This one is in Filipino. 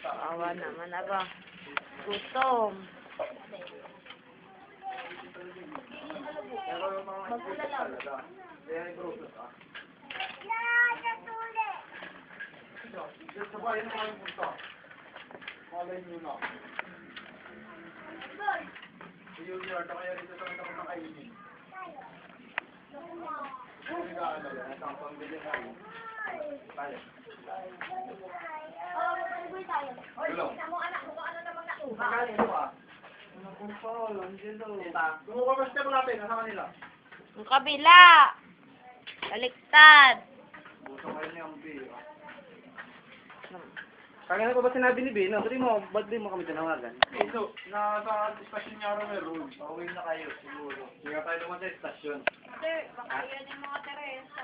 Awa naman na ba? Gutom. Ang kabila. Baliktad. Kaya pa ba sinabi ni Ben? Ba't di mo kami tinawagan? Ito, nasa istasyon niya rin meron. Pauwi na kayo, siguro. Hindi ka tayo naman sa istasyon. Sir, baka yan yung mga Teresa.